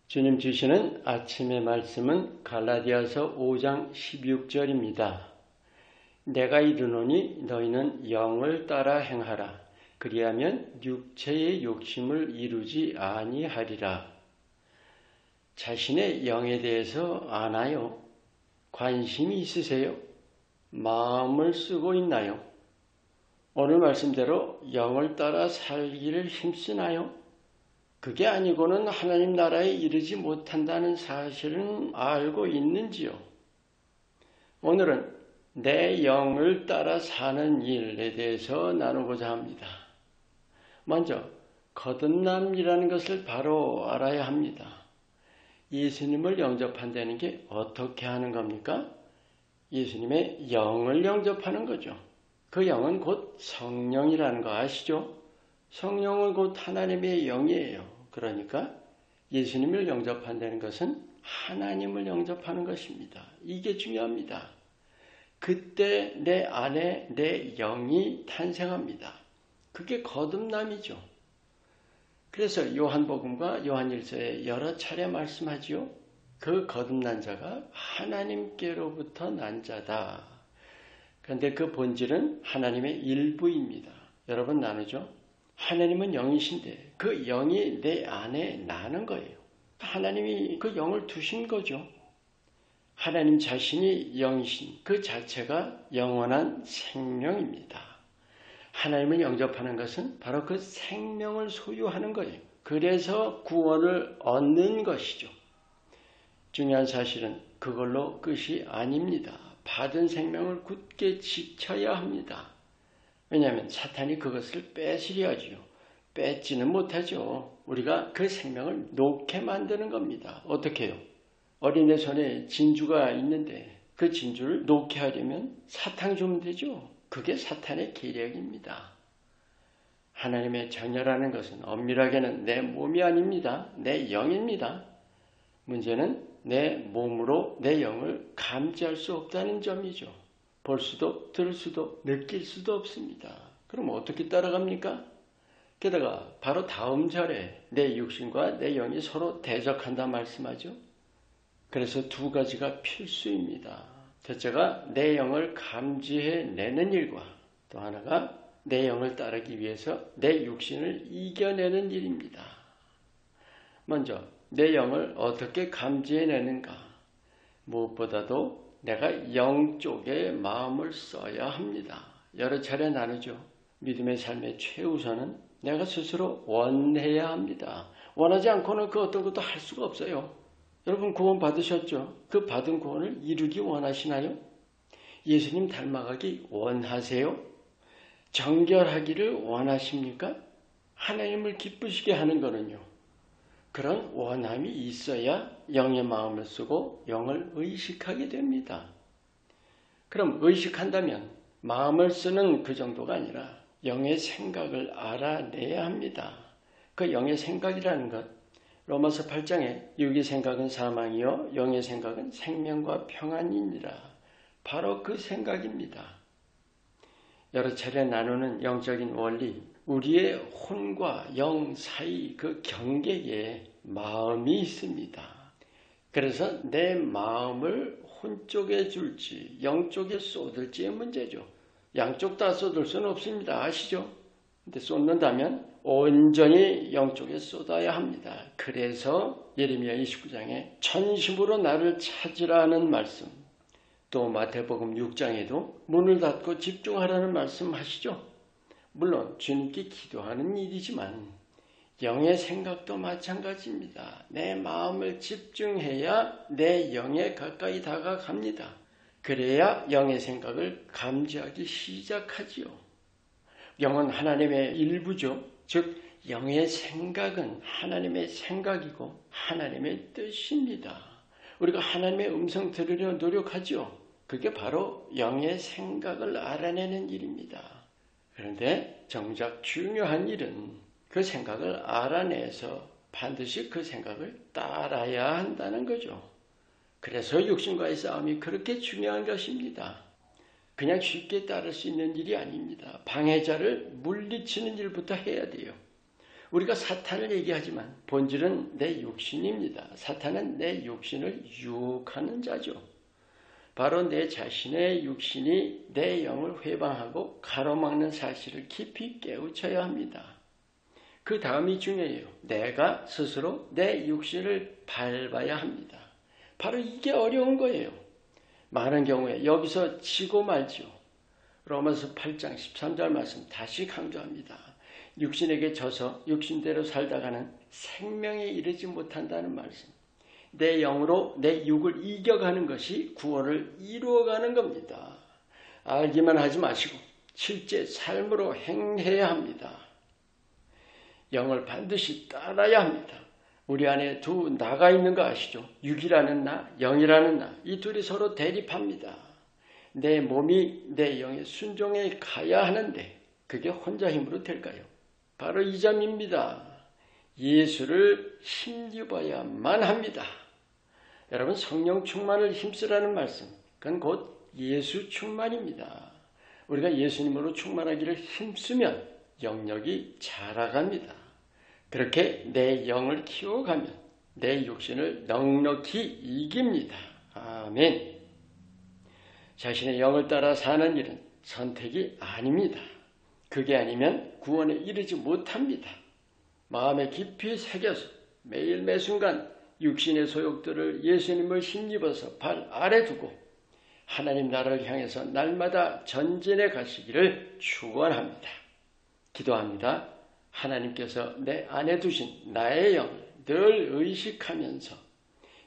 주님 주시는 아침의 말씀은 갈라디아서 5장 16절입니다. 내가 이르노니 너희는 영을 따라 행하라. 그리하면 육체의 욕심을 이루지 아니하리라. 자신의 영에 대해서 아나요? 관심이 있으세요? 마음을 쓰고 있나요? 오늘 말씀대로 영을 따라 살기를 힘쓰나요? 그게 아니고는 하나님 나라에 이르지 못한다는 사실은 알고 있는지요? 오늘은 내 영을 따라 사는 일에 대해서 나누고자 합니다. 먼저 거듭남이라는 것을 바로 알아야 합니다. 예수님을 영접한다는 게 어떻게 하는 겁니까? 예수님의 영을 영접하는 거죠. 그 영은 곧 성령이라는 거 아시죠? 성령은 곧 하나님의 영이에요. 그러니까 예수님을 영접한다는 것은 하나님을 영접하는 것입니다. 이게 중요합니다. 그때 내 안에 내 영이 탄생합니다. 그게 거듭남이죠. 그래서 요한복음과 요한일서에 여러 차례 말씀하지요. 그 거듭난 자가 하나님께로부터 난 자다. 그런데 그 본질은 하나님의 일부입니다. 여러분 나누죠? 하나님은 영이신데 그 영이 내 안에 나는 거예요. 하나님이 그 영을 두신 거죠. 하나님 자신이 영이신 그 자체가 영원한 생명입니다. 하나님을 영접하는 것은 바로 그 생명을 소유하는 거예요. 그래서 구원을 얻는 것이죠. 중요한 사실은 그걸로 끝이 아닙니다. 받은 생명을 굳게 지켜야 합니다. 왜냐하면 사탄이 그것을 뺏으려 하지요. 뺏지는 못하죠. 우리가 그 생명을 놓게 만드는 겁니다. 어떻게 해요? 어린애 손에 진주가 있는데 그 진주를 놓게 하려면 사탕 주면 되죠. 그게 사탄의 계략입니다. 하나님의 자녀라는 것은 엄밀하게는 내 몸이 아닙니다. 내 영입니다. 문제는 내 몸으로 내 영을 감지할 수 없다는 점이죠. 볼 수도 들을 수도 느낄 수도 없습니다. 그럼 어떻게 따라갑니까? 게다가 바로 다음 절에 내 육신과 내 영이 서로 대적한다 말씀하죠. 그래서 두 가지가 필수입니다. 첫째가 내 영을 감지해내는 일과 또 하나가 내 영을 따르기 위해서 내 육신을 이겨내는 일입니다. 먼저 내 영을 어떻게 감지해내는가? 무엇보다도 내가 영 쪽에 마음을 써야 합니다. 여러 차례 나누죠. 믿음의 삶의 최우선은 내가 스스로 원해야 합니다. 원하지 않고는 그 어떤 것도 할 수가 없어요. 여러분 구원 받으셨죠? 그 받은 구원을 이루기 원하시나요? 예수님 닮아가기 원하세요? 정결하기를 원하십니까? 하나님을 기쁘시게 하는 거는요. 그런 원함이 있어야 영의 마음을 쓰고 영을 의식하게 됩니다. 그럼 의식한다면 마음을 쓰는 그 정도가 아니라 영의 생각을 알아내야 합니다. 그 영의 생각이라는 것, 로마서 8장에 육의 생각은 사망이요 영의 생각은 생명과 평안이니라. 바로 그 생각입니다. 여러 차례 나누는 영적인 원리, 우리의 혼과 영 사이 그 경계에 마음이 있습니다. 그래서 내 마음을 혼 쪽에 줄지 영 쪽에 쏟을지의 문제죠. 양쪽 다 쏟을 수는 없습니다. 아시죠? 근데 쏟는다면 온전히 영 쪽에 쏟아야 합니다. 그래서 예레미야 29장에 전심으로 나를 찾으라는 말씀, 또 마태복음 6장에도 문을 닫고 집중하라는 말씀 하시죠. 물론 주님께 기도하는 일이지만 영의 생각도 마찬가지입니다. 내 마음을 집중해야 내 영에 가까이 다가갑니다. 그래야 영의 생각을 감지하기 시작하지요. 영은 하나님의 일부죠. 즉 영의 생각은 하나님의 생각이고 하나님의 뜻입니다. 우리가 하나님의 음성 들으려 노력하죠. 그게 바로 영의 생각을 알아내는 일입니다. 그런데 정작 중요한 일은 그 생각을 알아내서 반드시 그 생각을 따라야 한다는 거죠. 그래서 육신과의 싸움이 그렇게 중요한 것입니다. 그냥 쉽게 따를 수 있는 일이 아닙니다. 방해자를 물리치는 일부터 해야 돼요. 우리가 사탄을 얘기하지만 본질은 내 육신입니다. 사탄은 내 육신을 유혹하는 자죠. 바로 내 자신의 육신이 내 영을 회방하고 가로막는 사실을 깊이 깨우쳐야 합니다. 그 다음이 중요해요. 내가 스스로 내 육신을 밟아야 합니다. 바로 이게 어려운 거예요. 많은 경우에 여기서 지고 말지요. 로마서 8장 13절 말씀 다시 강조합니다. 육신에게 져서 육신대로 살다가는 생명에 이르지 못한다는 말씀. 내 영으로 내 육을 이겨가는 것이 구원을 이루어가는 겁니다. 알기만 하지 마시고 실제 삶으로 행해야 합니다. 영을 반드시 따라야 합니다. 우리 안에 두 나가 있는 거 아시죠? 육이라는 나, 영이라는 나. 이 둘이 서로 대립합니다. 내 몸이 내 영에 순종해 가야 하는데 그게 혼자 힘으로 될까요? 바로 이 점입니다. 예수를 힘입어야만 합니다. 여러분, 성령 충만을 힘쓰라는 말씀, 그건 곧 예수 충만입니다. 우리가 예수님으로 충만하기를 힘쓰면 영역이 자라갑니다. 그렇게 내 영을 키워가면 내 육신을 넉넉히 이깁니다. 아멘. 자신의 영을 따라 사는 일은 선택이 아닙니다. 그게 아니면 구원에 이르지 못합니다. 마음에 깊이 새겨서 매일 매순간 육신의 소욕들을 예수님을 힘입어서 발 아래 두고 하나님 나라를 향해서 날마다 전진해 가시기를 축원합니다. 기도합니다. 하나님께서 내 안에 두신 나의 영을 늘 의식하면서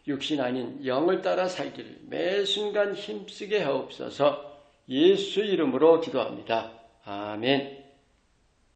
육신 아닌 영을 따라 살기를 매 순간 힘쓰게 하옵소서. 예수 이름으로 기도합니다. 아멘.